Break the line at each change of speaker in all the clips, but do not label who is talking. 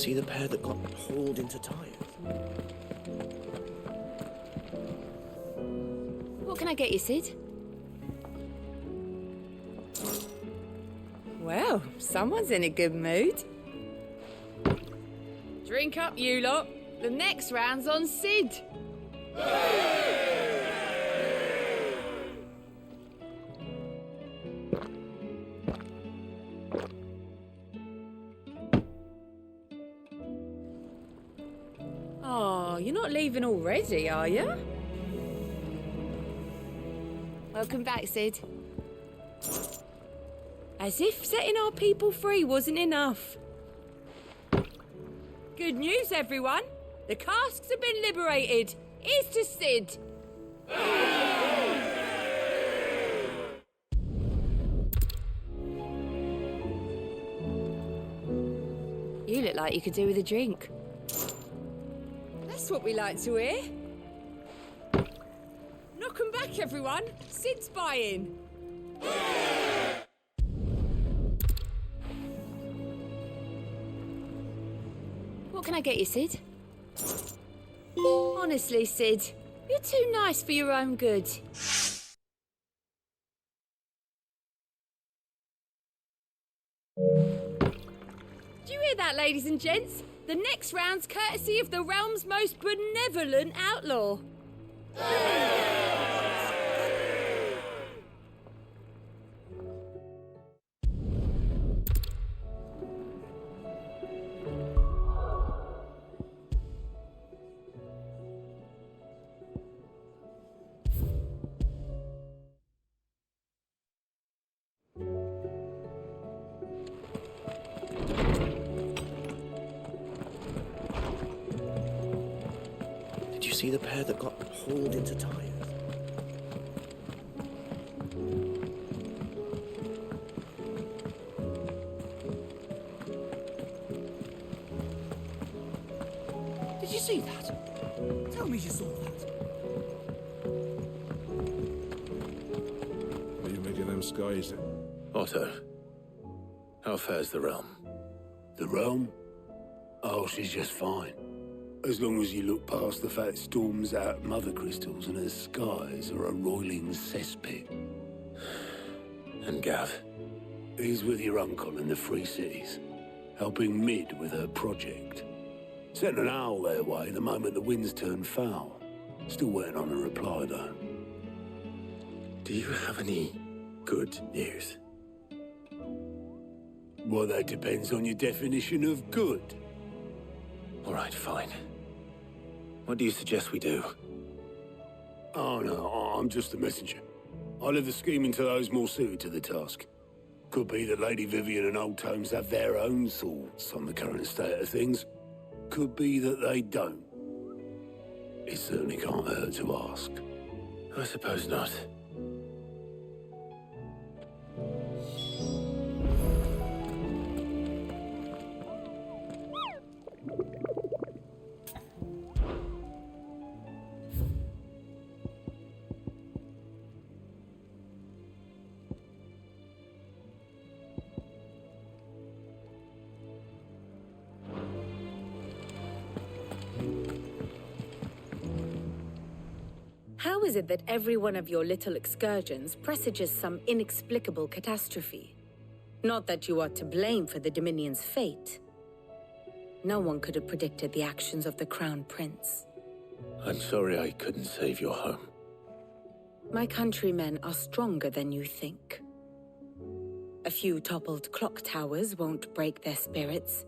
see the pair that got hauled into tyres?
What can I get you, Sid?
Well, someone's in a good mood.
Drink up, you lot. The next round's on Sid.
Oh, you're not leaving already, are you?
Welcome back, Sid.
As if setting our people free wasn't enough. Good news, everyone. The casks have been liberated. Here's to Sid.
You look like you could do with a drink.
That's what we like to hear. Knock 'em back, everyone. Sid's buying.
What can I get you, Sid? Honestly, Sid, you're too nice for your own good.
Do you hear that, ladies and gents? The next round's courtesy of the realm's most benevolent outlaw.
Did you see the pair that got hauled into tyres?
Did you see that? Tell me you saw that.
What are you making them skies?
Otto, how fares the realm?
The realm? Oh, she's just fine. As long as you look past the fat storms out mother crystals and her skies are a roiling cesspit.
And Gav?
He's with your uncle in the Free Cities, helping Mid with her project. Sent an owl their way the moment the winds turned foul. Still waiting on a reply, though.
Do you have any good news?
Well, that depends on your definition of good.
All right, fine. What do you suggest we do?
Oh, no, I'm just a messenger. I leave the scheming to those more suited to the task. Could be that Lady Vivian and Old Tomes have their own thoughts on the current state of things. Could be that they don't. It certainly can't hurt to ask.
I suppose not.
How is it that every one of your little excursions presages some inexplicable catastrophe? Not that you are to blame for the Dominion's fate. No one could have predicted the actions of the Crown Prince.
I'm sorry I couldn't save your home.
My countrymen are stronger than you think. A few toppled clock towers won't break their spirits.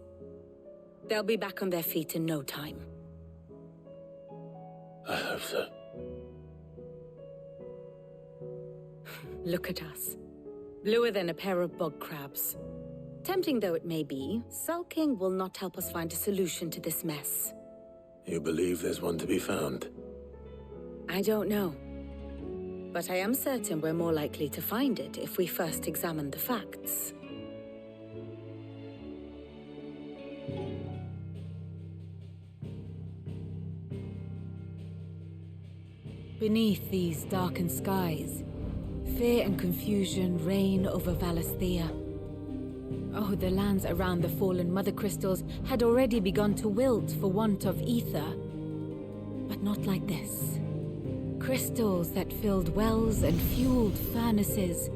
They'll be back on their feet in no time.
I hope so.
Look at us. Bluer than a pair of bog crabs. Tempting though it may be, sulking will not help us find a solution to this mess.
You believe there's one to be found?
I don't know. But I am certain we're more likely to find it if we first examine the facts.
Beneath these darkened skies, fear and confusion reign over Valisthea. Oh, the lands around the fallen mother crystals had already begun to wilt for want of ether. But not like this. Crystals that filled wells and fueled furnaces.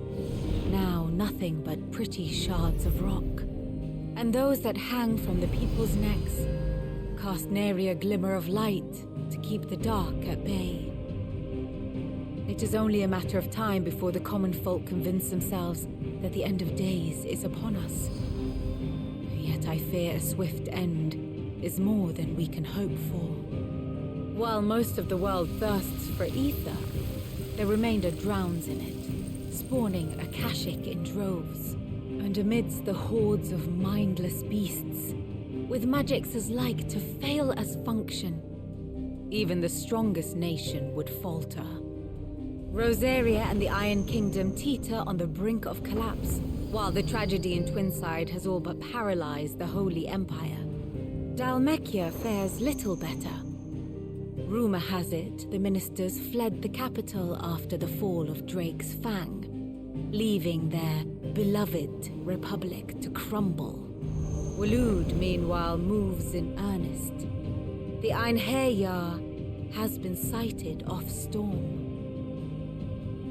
Now nothing but pretty shards of rock. And those that hang from the people's necks cast nary a glimmer of light to keep the dark at bay. It is only a matter of time before the common folk convince themselves that the end of days is upon us. Yet I fear a swift end is more than we can hope for. While most of the world thirsts for ether, the remainder drowns in it, spawning Akashic in droves. And amidst the hordes of mindless beasts, with magics as like to fail as function, even the strongest nation would falter. Rosaria and the Iron Kingdom teeter on the brink of collapse, while the tragedy in Twinside has all but paralyzed the Holy Empire. Dalmekia fares little better. Rumor has it the ministers fled the capital after the fall of Drake's Fang, leaving their beloved republic to crumble. Waloed, meanwhile, moves in earnest. The Einherjar has been sighted off storm.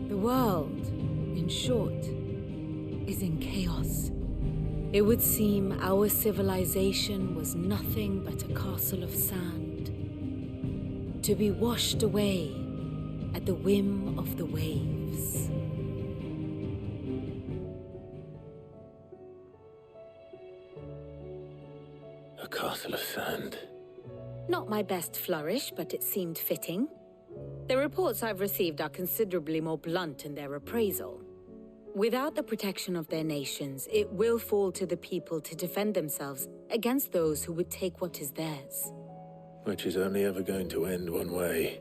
The world, in short, is in chaos. It would seem our civilization was nothing but a castle of sand, to be washed away at the whim of the waves.
A castle of sand.
Not my best flourish, but it seemed fitting. The reports I've received are considerably more blunt in their appraisal. Without the protection of their nations, it will fall to the people to defend themselves against those who would take what is theirs.
Which is only ever going to end one way.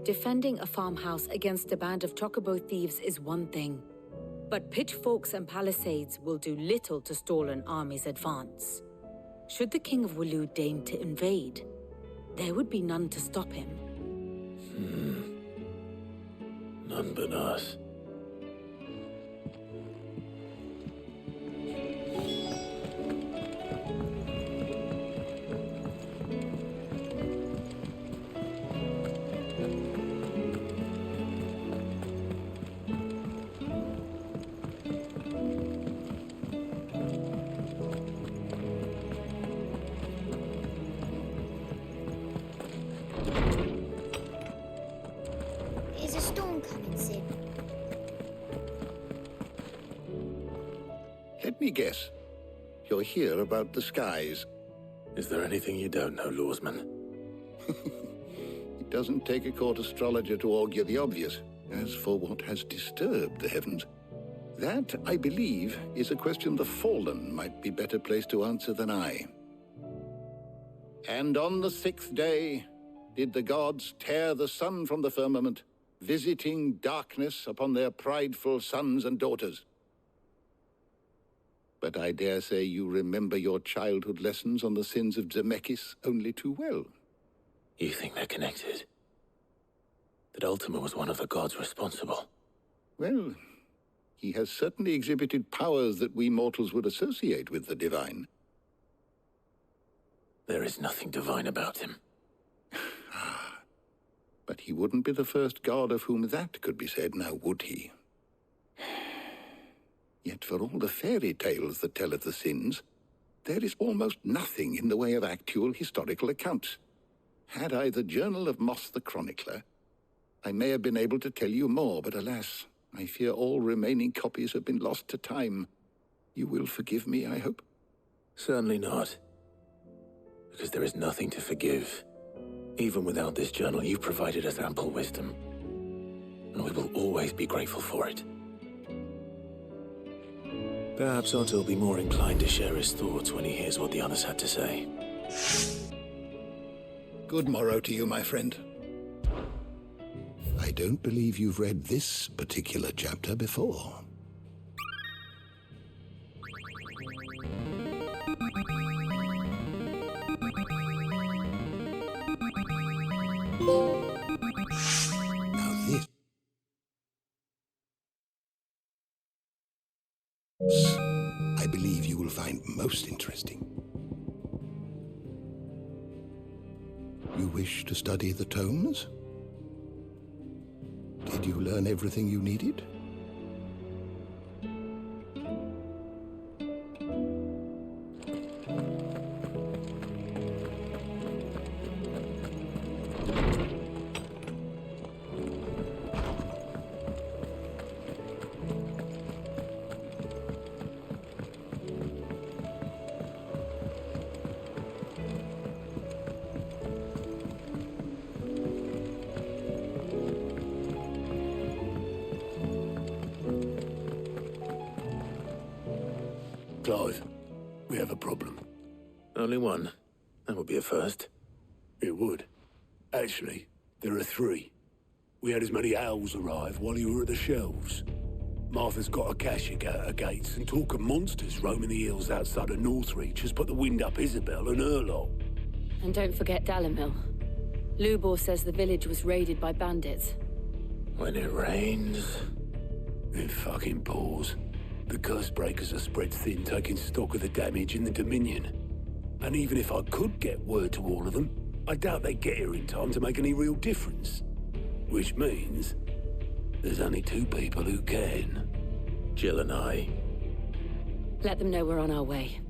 Defending a farmhouse against a band of chocobo thieves is one thing, but pitchforks and palisades will do little to stall an army's advance. Should the King of Waloed deign to invade, there would be none to stop him.
None but us.
Is a storm coming soon?
Let me guess. You're here about the skies.
Is there anything you don't know, Lawsman?
It doesn't take a court astrologer to augur the obvious. As for what has disturbed the heavens, that, I believe, is a question the Fallen might be better placed to answer than I. And on the 6th day did the gods tear the sun from the firmament, visiting darkness upon their prideful sons and daughters. But I dare say you remember your childhood lessons on the sins of Zemeckis only too well.
You think they're connected? That Ultima was one of the gods responsible?
Well, he has certainly exhibited powers that we mortals would associate with the divine.
There is nothing divine about him.
But he wouldn't be the first god of whom that could be said, now would he? Yet for all the fairy tales that tell of the sins, there is almost nothing in the way of actual historical accounts. Had I the Journal of Moss the Chronicler, I may have been able to tell you more, but alas, I fear all remaining copies have been lost to time. You will forgive me, I hope?
Certainly not. Because there is nothing to forgive. Even without this journal, you've provided us ample wisdom. And we will always be grateful for it. Perhaps Otto will be more inclined to share his thoughts when he hears what the others had to say.
Good morrow to you, my friend. I don't believe you've read this particular chapter before. Now this... believe you will find most interesting. You wish to study the tomes? Did you learn everything you needed?
Clive, we have a problem.
Only one. That would be a first.
It would. Actually, there are three. We had as many owls arrive while you were at the shelves. Martha's got a cashier at her gates, and talk of monsters roaming the hills outside of Northreach has put the wind up Isabel and her lot.
And don't forget Dalimil. Lubor says the village was raided by bandits.
When it rains...
It fucking pours. The curse breakers are spread thin, taking stock of the damage in the Dominion. And even if I could get word to all of them, I doubt they'd get here in time to make any real difference. Which means there's only two people who can.
Jill and I.
Let them know we're on our way.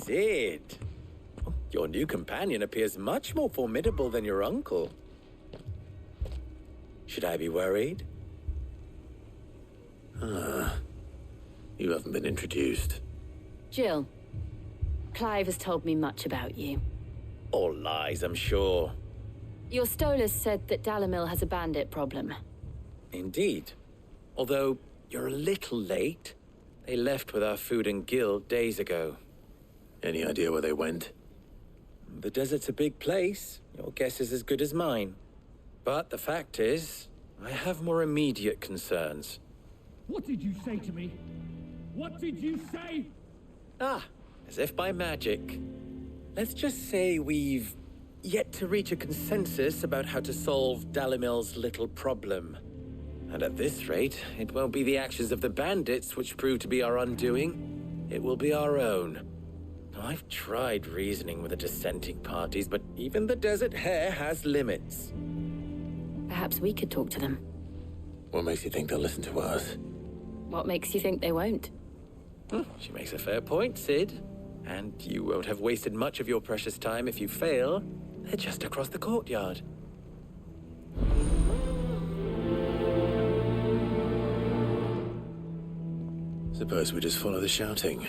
Sid! Your new companion appears much more formidable than your uncle. Should I be worried?
You haven't been introduced.
Jill, Clive has told me much about you.
All lies, I'm sure.
Your Stolas said that Dalimil has a bandit problem.
Indeed. Although, you're a little late. They left with our food and guild days ago.
Any idea where they went?
The desert's a big place. Your guess is as good as mine. But the fact is, I have more immediate concerns.
What did you say to me? What did you say?
Ah, as if by magic. Let's just say we've yet to reach a consensus about how to solve Dalimil's little problem. And at this rate, it won't be the actions of the bandits which prove to be our undoing. It will be our own. I've tried reasoning with the dissenting parties, but even the Desert Hare has limits.
Perhaps we could talk to them.
What makes you think they'll listen to us?
What makes you think they won't?
She makes a fair point, Sid. And you won't have wasted much of your precious time if you fail. They're just across the courtyard.
Suppose we just follow the shouting.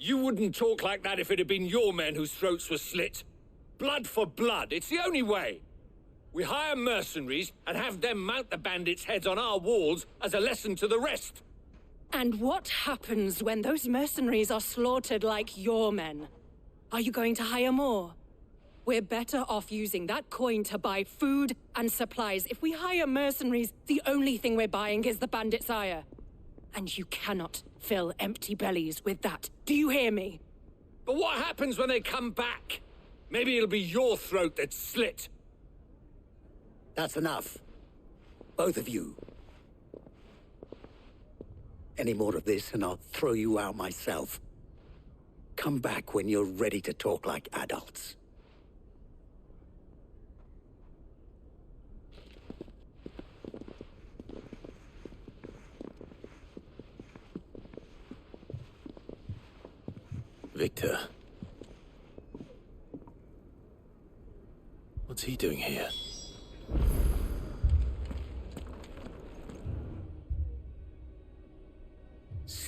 You wouldn't talk like that if it had been your men whose throats were slit. Blood for blood, it's the only way. We hire mercenaries and have them mount the bandits' heads on our walls as a lesson to the rest.
And what happens when those mercenaries are slaughtered like your men? Are you going to hire more? We're better off using that coin to buy food and supplies. If we hire mercenaries, the only thing we're buying is the bandits' ire. And you cannot fill empty bellies with that. Do you hear me?
But what happens when they come back? Maybe it'll be your throat that's slit.
That's enough. Both of you. Any more of this and I'll throw you out myself. Come back when you're ready to talk like adults.
Viktor. What's he doing here?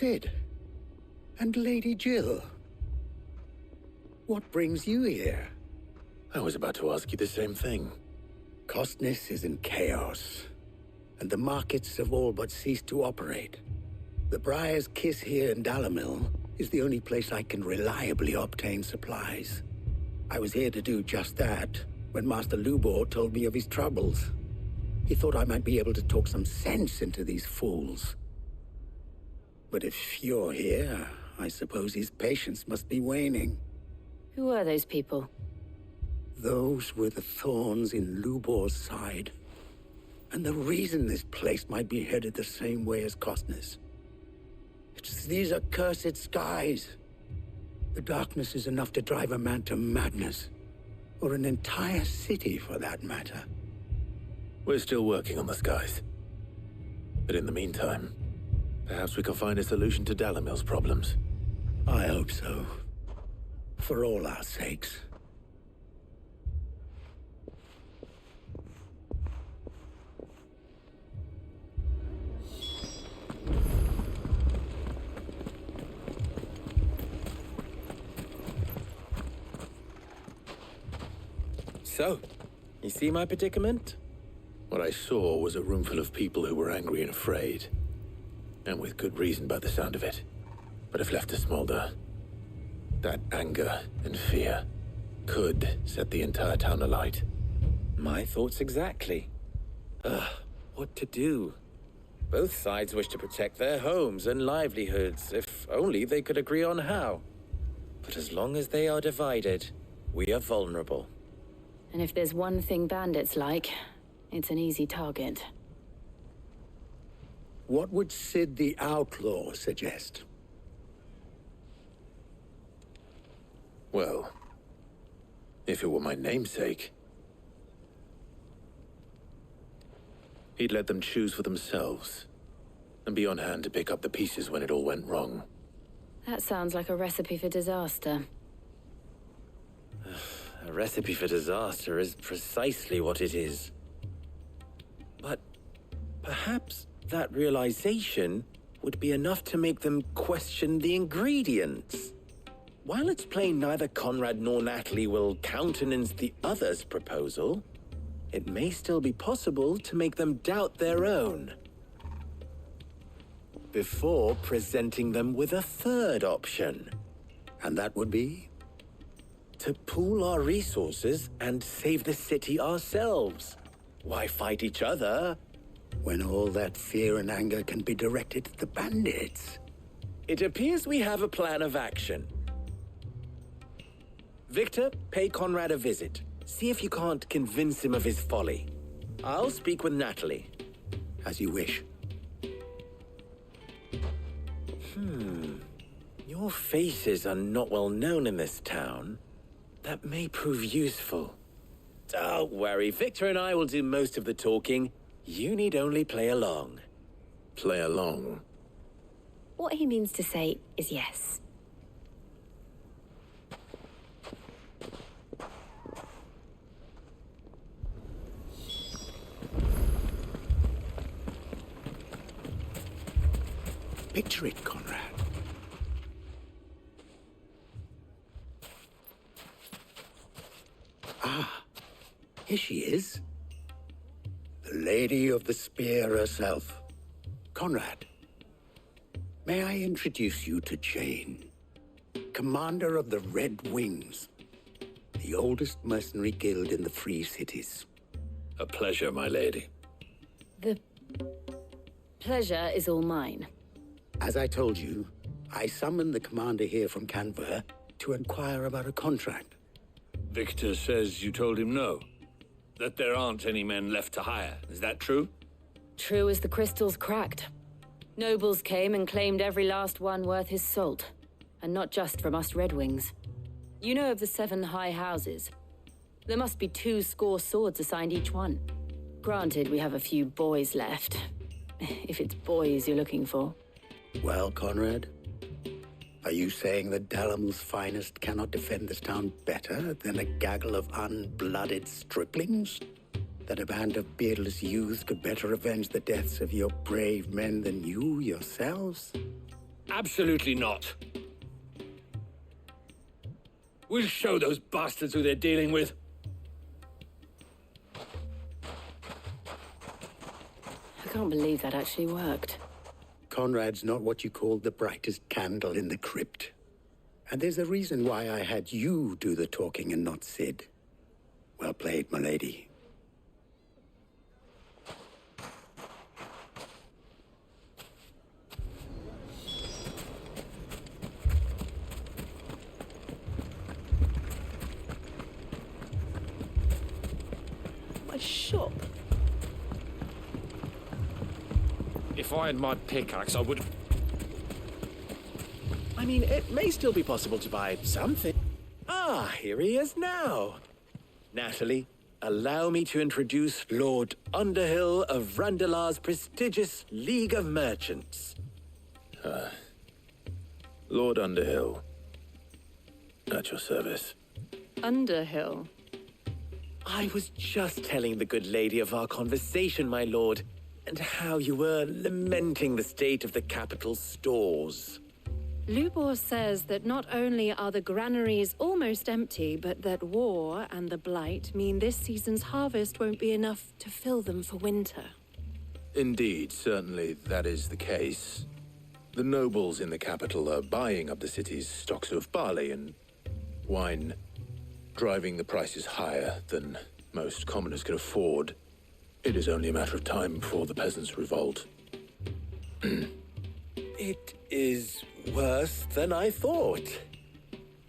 Sid. And Lady Jill. What brings you here?
I was about to ask you the same thing.
Kostnis is in chaos, and the markets have all but ceased to operate. The Briar's Kiss here in Dalimil is the only place I can reliably obtain supplies. I was here to do just that when Master Lubor told me of his troubles. He thought I might be able to talk some sense into these fools. But if you're here, I suppose his patience must be waning.
Who are those people?
Those were the thorns in Lubor's side. And the reason this place might be headed the same way as Kostnis. It's these accursed skies. The darkness is enough to drive a man to madness. Or an entire city, for that matter.
We're still working on the skies. But in the meantime, perhaps we can find a solution to Dalimil's problems.
I hope so. For all our sakes.
So, you see my predicament?
What I saw was a room full of people who were angry and afraid. And with good reason by the sound of it. But if left to smolder, that anger and fear could set the entire town alight.
My thoughts exactly. What to do? Both sides wish to protect their homes and livelihoods, if only they could agree on how. But as long as they are divided, we are vulnerable.
And if there's one thing bandits like, it's an easy target.
What would Sid the Outlaw suggest?
Well, if it were my namesake, he'd let them choose for themselves, and be on hand to pick up the pieces when it all went wrong.
That sounds like a recipe for disaster.
A recipe for disaster is precisely what it is. But perhaps that realization would be enough to make them question the ingredients. While it's plain neither Konrad nor Natalie will countenance the other's proposal, it may still be possible to make them doubt their own. Before presenting them with a third option.
And that would be?
To pool our resources and save the city ourselves. Why fight each other?
When all that fear and anger can be directed at the bandits.
It appears we have a plan of action. Viktor, pay Konrad a visit. See if you can't convince him of his folly. I'll speak with Natalie.
As you wish.
Your faces are not well known in this town. That may prove useful. Don't worry, Viktor and I will do most of the talking. You need only play along.
Play along?
What he means to say is yes.
Picture it, Konrad. Ah, here she is. The Lady of the Spear herself. Konrad, may I introduce you to Jane, commander of the Red Wings, the oldest mercenary guild in the Free Cities.
A pleasure, my lady.
The pleasure is all mine.
As I told you, I summoned the commander here from Canver to inquire about a contract.
Viktor says you told him no. That there aren't any men left to hire. Is that true?
True as the crystals cracked. Nobles came and claimed every last one worth his salt. And not just from us Red Wings. You know of the 7 high houses. There must be 2 swords assigned each one. Granted, we have a few boys left. If it's boys you're looking for.
Well, Konrad, are you saying that Dalimil's finest cannot defend this town better than a gaggle of unblooded striplings? That a band of beardless youths could better avenge the deaths of your brave men than you yourselves?
Absolutely not. We'll show those bastards who they're dealing with.
I can't believe that actually worked.
Konrad's not what you call the brightest candle in the crypt. And there's a reason why I had you do the talking and not Sid. Well played, my lady.
My shop.
If I had my pickaxe, I would...
I mean, it may still be possible to buy something. Ah, here he is now. Natalie, allow me to introduce Lord Underhill of Randalar's prestigious League of Merchants.
Lord Underhill. At your service.
Underhill?
I was just telling the good lady of our conversation, my lord, and how you were lamenting the state of the capital's stores.
Lubor says that not only are the granaries almost empty, but that war and the Blight mean this season's harvest won't be enough to fill them for winter.
Indeed, certainly that is the case. The nobles in the capital are buying up the city's stocks of barley and wine, driving the prices higher than most commoners can afford. It is only a matter of time before the peasants revolt.
It is worse than I thought.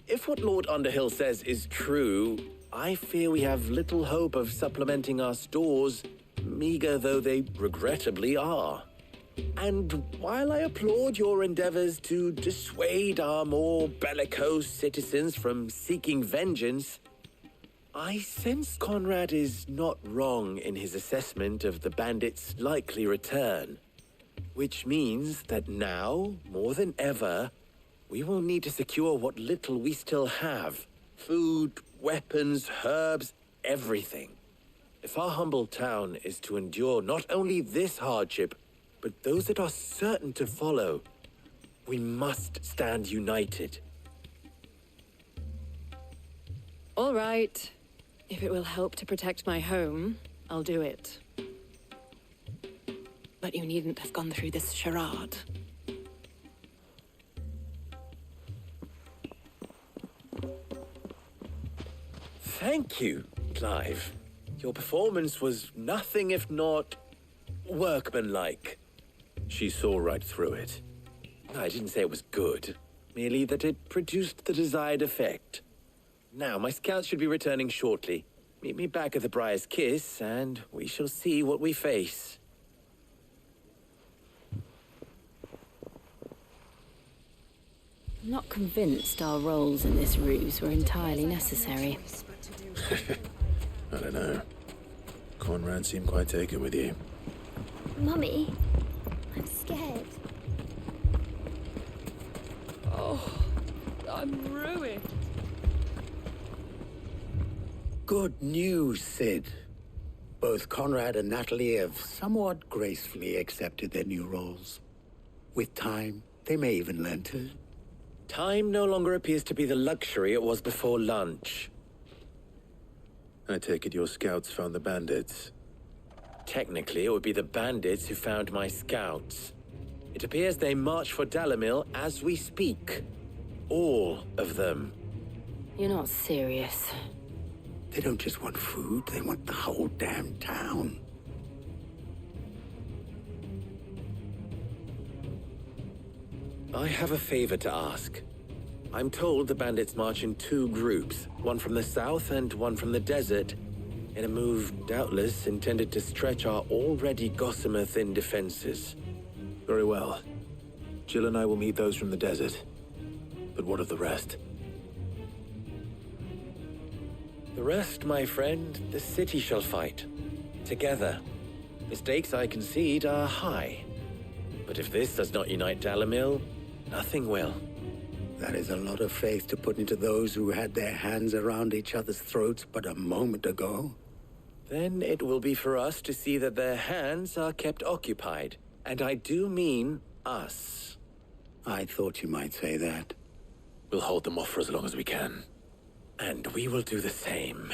If what Lord Underhill says is true, I fear we have little hope of supplementing our stores, meager though they regrettably are. And while I applaud your endeavors to dissuade our more bellicose citizens from seeking vengeance, I sense Konrad is not wrong in his assessment of the bandits' likely return. Which means that now, more than ever, we will need to secure what little we still have. Food, weapons, herbs, everything. If our humble town is to endure not only this hardship, but those that are certain to follow, we must stand united.
All right. If it will help to protect my home, I'll do it. But you needn't have gone through this charade.
Thank you, Clive. Your performance was nothing if not workmanlike.
She saw right through it.
I didn't say it was good, merely that it produced the desired effect. Now, my scouts should be returning shortly. Meet me back at the Briar's Kiss, and we shall see what we face.
I'm not convinced our roles in this ruse were entirely necessary.
I don't know. Konrad seemed quite taken with you.
Mummy, I'm scared.
Oh, I'm ruined.
Good news, Sid. Both Konrad and Natalie have somewhat gracefully accepted their new roles. With time, they may even learn to...
Time no longer appears to be the luxury it was before lunch.
I take it your scouts found the bandits.
Technically, it would be the bandits who found my scouts. It appears they march for Dalimil as we speak. All of them.
You're not serious.
They don't just want food, they want the whole damn town.
I have a favor to ask. I'm told the bandits march in two groups, one from the south and one from the desert, in a move doubtless intended to stretch our already gossamer-thin defenses.
Very well. Jill and I will meet those from the desert. But what of the rest?
The rest, my friend, the city shall fight. Together. The stakes, I concede, are high. But if this does not unite Dalimil, nothing will.
That is a lot of faith to put into those who had their hands around each other's throats but a moment ago.
Then it will be for us to see that their hands are kept occupied. And I do mean us.
I thought you might say that.
We'll hold them off for as long as we can.
And we will do the same.